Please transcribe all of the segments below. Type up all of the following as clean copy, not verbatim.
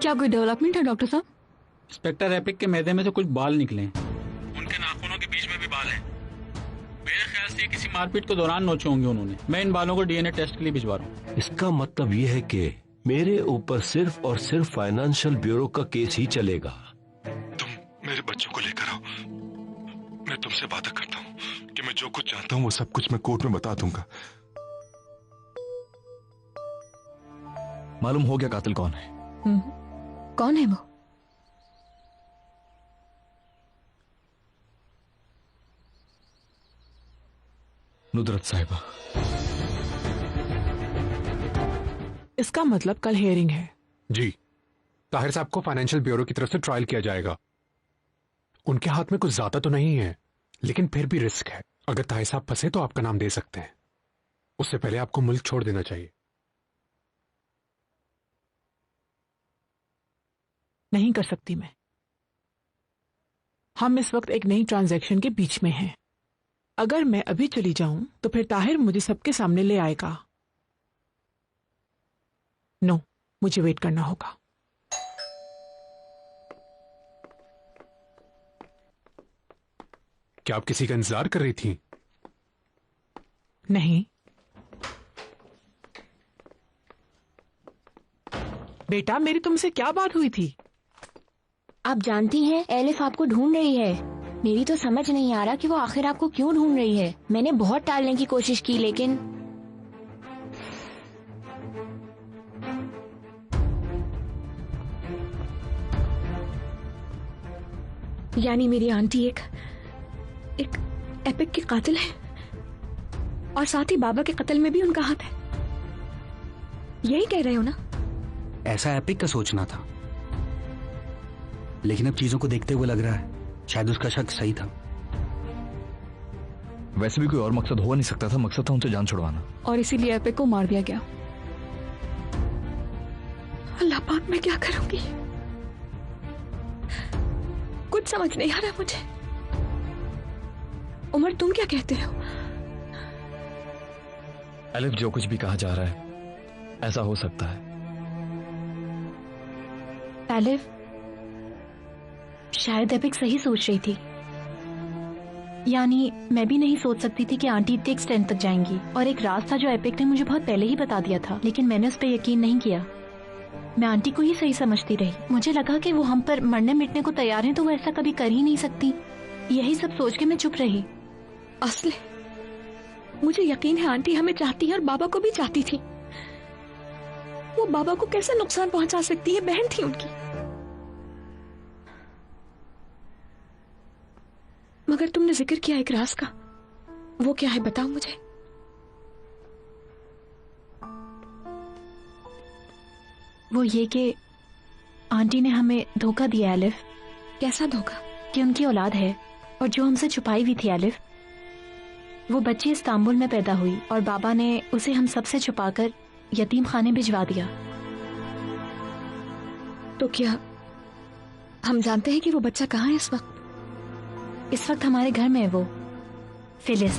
क्या कोई डेवलपमेंट है डॉक्टर साहब? इंस्पेक्टर एपिक के मैदे में से कुछ बाल निकले, उनके नाखूनों के बीच में भी बाल हैं। मेरे ख्याल से किसी मारपीट के दौरान नोचे होंगे उन्होंने। मैं इन बालों को डीएनए टेस्ट के लिए भिजवा रहा हूँ। इसका मतलब ये है कि मेरे ऊपर सिर्फ और सिर्फ फाइनेंशियल ब्यूरो का केस ही चलेगा। तुम मेरे बच्चों को लेकर आओ। मैं तुमसे वादा करता हूँ कि मैं जो कुछ चाहता हूँ वो सब कुछ मैं कोर्ट में बता दूंगा। मालूम हो गया कातिल कौन है? कौन है वो? नुदरत साहिबा। इसका मतलब कल हियरिंग है। जी, ताहिर साहब को फाइनेंशियल ब्यूरो की तरफ से ट्रायल किया जाएगा। उनके हाथ में कुछ ज्यादा तो नहीं है, लेकिन फिर भी रिस्क है। अगर ताहिर साहब फंसे तो आपका नाम दे सकते हैं। उससे पहले आपको मुल्क छोड़ देना चाहिए। नहीं कर सकती मैं। हम इस वक्त एक नई ट्रांजैक्शन के बीच में हैं। अगर मैं अभी चली जाऊं तो फिर ताहिर मुझे सबके सामने ले आएगा। नो, मुझे वेट करना होगा। क्या आप किसी का इंतजार कर रही थी? नहीं बेटा, मेरी तुमसे क्या बात हुई थी? आप जानती हैं एलिफ आपको ढूंढ रही है। मेरी तो समझ नहीं आ रहा कि वो आखिर आपको क्यों ढूंढ रही है। मैंने बहुत टालने की कोशिश की लेकिन यानी मेरी आंटी एक एपिक की कातिल है और साथ ही बाबा के कत्ल में भी उनका हाथ है। यही कह रहे हो ना? ऐसा एपिक का सोचना था, लेकिन अब चीजों को देखते हुए लग रहा है शायद उसका शक सही था। वैसे भी कोई और मकसद हो नहीं सकता था। मकसद था उनसे जान छुड़वाना, और इसीलिए एपिक को मार दिया गया। अल्लाह पाक, मैं क्या करूंगी? कुछ समझ नहीं आ रहा मुझे। उमर, तुम क्या कहते हो? एलिफ, जो कुछ भी कहा जा रहा है ऐसा हो सकता है। एलिफ, शायद एपिक सही सोच रही थी। यानी मैं भी नहीं सोच सकती थी कि आंटी इतने एक्सटेंड तक जाएंगी। और एक राज था जो एपिक ने मुझे बहुत पहले ही बता दिया था, लेकिन मैंने उस पर यकीन नहीं किया। मैं आंटी को ही सही समझती रही। मुझे लगा कि वो हम पर मरने मिटने को तैयार हैं, तो वो ऐसा कभी कर ही नहीं सकती। यही सब सोच के मैं चुप रही। असले, मुझे यकीन है आंटी हमें चाहती है और बाबा को भी चाहती थी। वो बाबा को कैसे नुकसान पहुंचा सकती है? बहन थी उनकी। मगर तुमने जिक्र किया एक राज का, वो क्या है बताओ मुझे। वो ये कि आंटी ने हमें धोखा दिया एलिफ। कैसा धोखा? कि उनकी औलाद है और जो हमसे छुपाई हुई थी एलिफ। वो बच्ची इस्तांबुल में पैदा हुई और बाबा ने उसे हम सबसे छुपाकर यतीम खाने भिजवा दिया। तो क्या हम जानते हैं कि वो बच्चा कहाँ है इस वक्त? इस वक्त हमारे घर में है वो, फिलिस।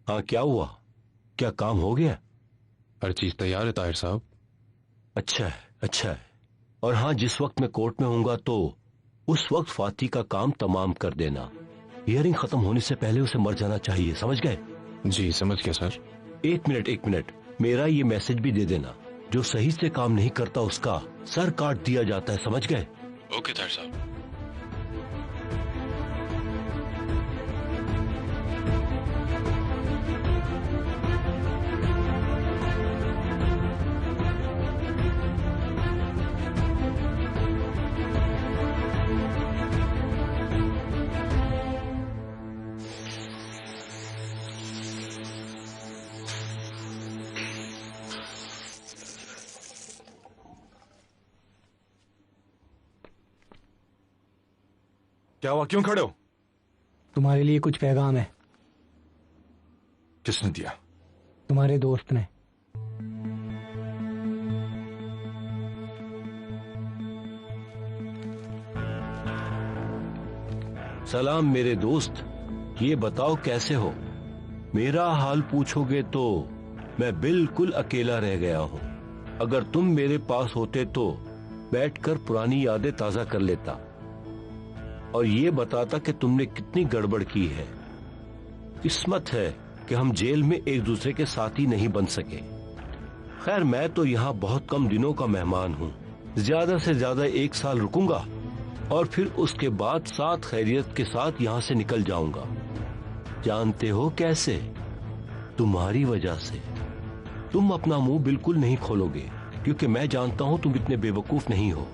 हाँ, क्या हुआ? क्या काम हो गया? हर चीज तैयार है ताहिर साहब। अच्छा है, अच्छा है। और हाँ, जिस वक्त मैं कोर्ट में होऊंगा तो उस वक्त फाती का काम तमाम कर देना। हियरिंग खत्म होने से पहले उसे मर जाना चाहिए, समझ गए? जी समझ गया सर। एक मिनट, मेरा ये मैसेज भी दे देना, जो सही से काम नहीं करता उसका सर काट दिया जाता है, समझ गए? ओके ताहिर साहब। क्या हुआ, क्यों खड़े हो? तुम्हारे लिए कुछ पैगाम है। किसने दिया? तुम्हारे दोस्त ने। सलाम मेरे दोस्त, ये बताओ कैसे हो? मेरा हाल पूछोगे तो मैं बिल्कुल अकेला रह गया हूँ। अगर तुम मेरे पास होते तो बैठकर पुरानी यादें ताजा कर लेता और ये बताता कि तुमने कितनी गड़बड़ की है। किस्मत है कि हम जेल में एक दूसरे के साथी नहीं बन सके। खैर, मैं तो यहाँ बहुत कम दिनों का मेहमान हूँ। ज्यादा से ज्यादा 1 साल रुकूंगा और फिर उसके बाद साथ खैरियत के साथ यहाँ से निकल जाऊंगा। जानते हो कैसे? तुम्हारी वजह से। तुम अपना मुंह बिल्कुल नहीं खोलोगे क्योंकि मैं जानता हूं तुम इतने बेवकूफ नहीं हो।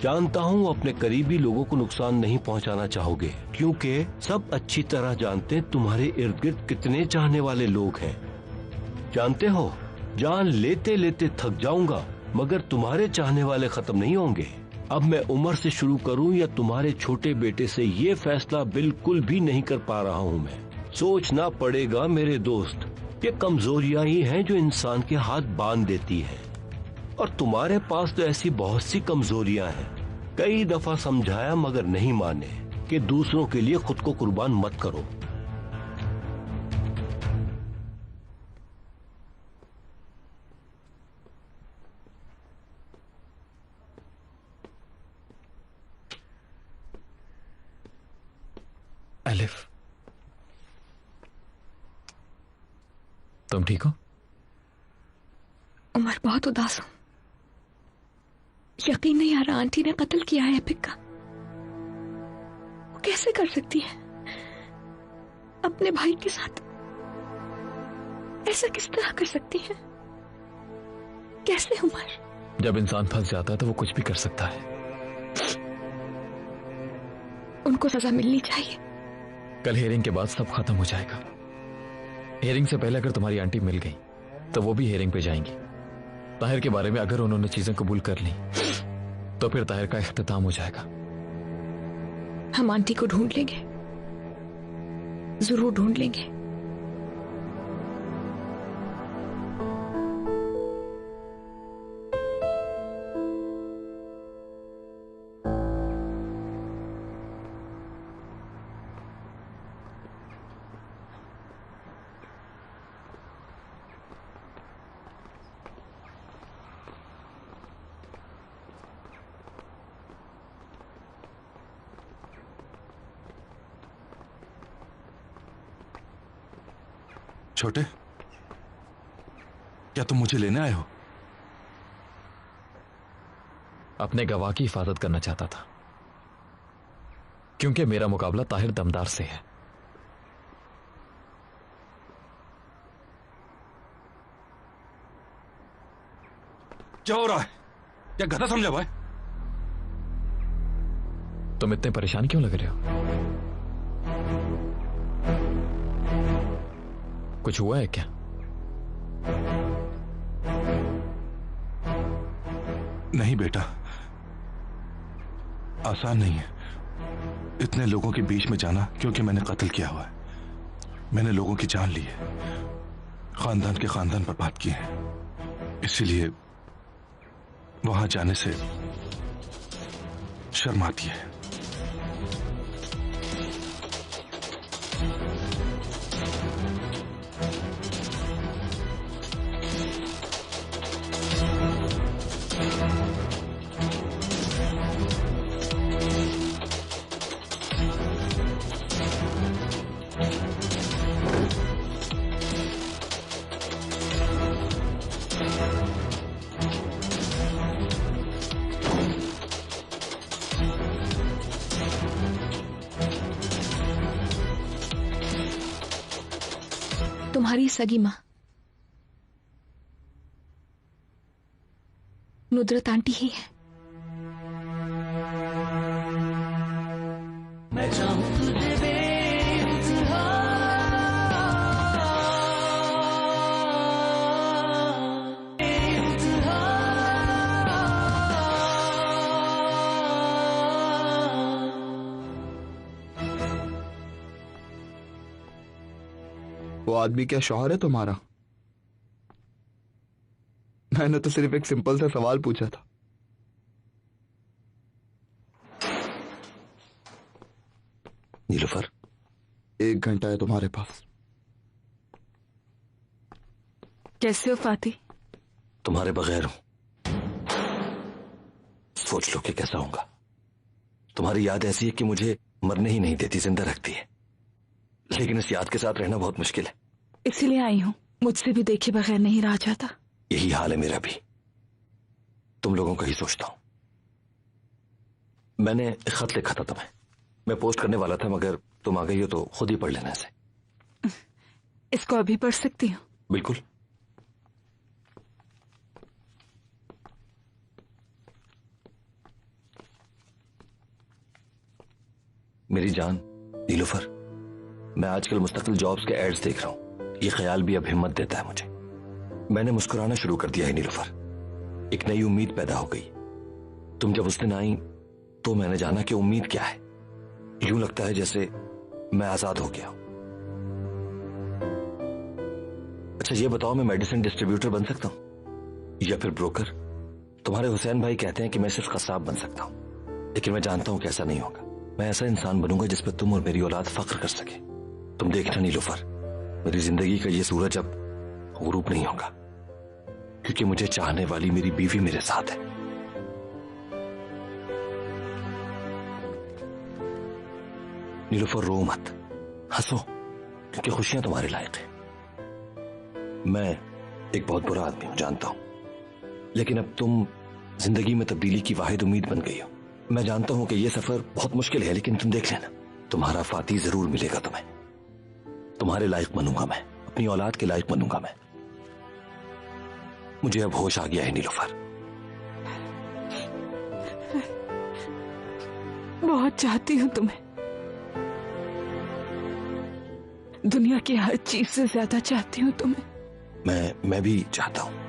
जानता हूं अपने करीबी लोगों को नुकसान नहीं पहुंचाना चाहोगे क्योंकि सब अच्छी तरह जानते हैं तुम्हारे इर्द गिर्द कितने चाहने वाले लोग हैं। जानते हो, जान लेते लेते थक जाऊंगा मगर तुम्हारे चाहने वाले खत्म नहीं होंगे। अब मैं उमर से शुरू करूं या तुम्हारे छोटे बेटे से, ये फैसला बिल्कुल भी नहीं कर पा रहा हूं मैं। सोचना पड़ेगा मेरे दोस्त। ये कमजोरियां ही हैं जो इंसान के हाथ बांध देती है और तुम्हारे पास तो ऐसी बहुत सी कमजोरियां हैं। कई दफा समझाया मगर नहीं माने कि दूसरों के लिए खुद को कुर्बान मत करो। एलिफ, तुम ठीक हो? उमर, बहुत उदास हूं। यकीन नहीं आ रहा आंटी ने कत्ल किया है एपिक का। वो कैसे कर सकती है अपने भाई के साथ? ऐसा किस तरह कर सकती है? कैसे उमर? जब इंसान फंस जाता है तो वो कुछ भी कर सकता है। उनको सजा मिलनी चाहिए। कल हेयरिंग के बाद सब खत्म हो जाएगा। हेयरिंग से पहले अगर तुम्हारी आंटी मिल गई तो वो भी हेयरिंग पे जाएंगी। ताहिर के बारे में अगर उन्होंने चीजें कबूल कर ली तो फिर ताहिर का इख्तिताम हो जाएगा। हम आंटी को ढूंढ लेंगे, जरूर ढूंढ लेंगे। छोटे, क्या तुम मुझे लेने आए हो? अपने गवाह की हिफाजत करना चाहता था क्योंकि मेरा मुकाबला ताहिर दमदार से है। क्या हो रहा है? क्या गधा समझा भाई? तुम इतने परेशान क्यों लग रहे हो? कुछ हुआ है क्या? नहीं बेटा, आसान नहीं है इतने लोगों के बीच में जाना, क्योंकि मैंने कत्ल किया हुआ है। मैंने लोगों की जान ली है, खानदान के खानदान पर बात की है, इसीलिए वहां जाने से शर्म आती है। तुम्हारी सगी माँ नुदरत आंटी ही है। मैं चाहूं तुझे बेइंतहा, बेइंतहा। वो आदमी क्या शौहर है तुम्हारा? मैंने तो सिर्फ एक सिंपल सा सवाल पूछा था। नीलूफर, 1 घंटा है तुम्हारे पास। कैसे हो फाती? तुम्हारे बगैर हूं। सोच लो कि कैसा होगा। तुम्हारी याद ऐसी है कि मुझे मरने ही नहीं देती, जिंदा रखती है। लेकिन इस याद के साथ रहना बहुत मुश्किल है। इसीलिए आई हूँ, मुझसे भी देखे बगैर नहीं रहा जाता। यही हाल है मेरा भी। तुम लोगों का ही सोचता हूं। मैंने एक खत लिखा था तुम्हें, मैं पोस्ट करने वाला था, मगर तुम आ गई हो तो खुद ही पढ़ लेना इसे। इसको अभी पढ़ सकती हूँ? बिल्कुल। मेरी जान नीलूफर, मैं आजकल मुस्तकिल जॉब्स के एड्स देख रहा हूं। ये ख्याल भी अब हिम्मत देता है मुझे। मैंने मुस्कुराना शुरू कर दिया है नीलूफर। एक नई उम्मीद पैदा हो गई। तुम जब उस दिन आई तो मैंने जाना कि उम्मीद क्या है। यूं लगता है जैसे मैं आजाद हो गया हूं। अच्छा ये बताओ, मैं मेडिसिन डिस्ट्रीब्यूटर बन सकता हूं या फिर ब्रोकर? तुम्हारे हुसैन भाई कहते हैं कि मैं सिर्फ कसाब बन सकता हूं, लेकिन मैं जानता हूं कि ऐसा नहीं होगा। मैं ऐसा इंसान बनूंगा जिस पर तुम और मेरी औलाद फख्र कर सके। तुम देखना नीलूफर, मेरी जिंदगी का ये सूरज अब गुरूब नहीं होगा, क्योंकि मुझे चाहने वाली मेरी बीवी मेरे साथ है। नीलूफर रो मत, हंसो, क्योंकि खुशियां तुम्हारे लायक है। मैं एक बहुत बुरा आदमी हूं, जानता हूं, लेकिन अब तुम जिंदगी में तब्दीली की वाहिद उम्मीद बन गई हो। मैं जानता हूं कि यह सफर बहुत मुश्किल है, लेकिन तुम देख लेना, तुम्हारा फाती जरूर मिलेगा तुम्हें। तुम्हारे लायक बनूंगा मैं, अपनी औलाद के लायक बनूंगा मैं। मुझे अब होश आ गया है नीलूफर। बहुत चाहती हूँ तुम्हें, दुनिया की हर चीज से ज्यादा चाहती हूँ तुम्हें। मैं भी चाहता हूं।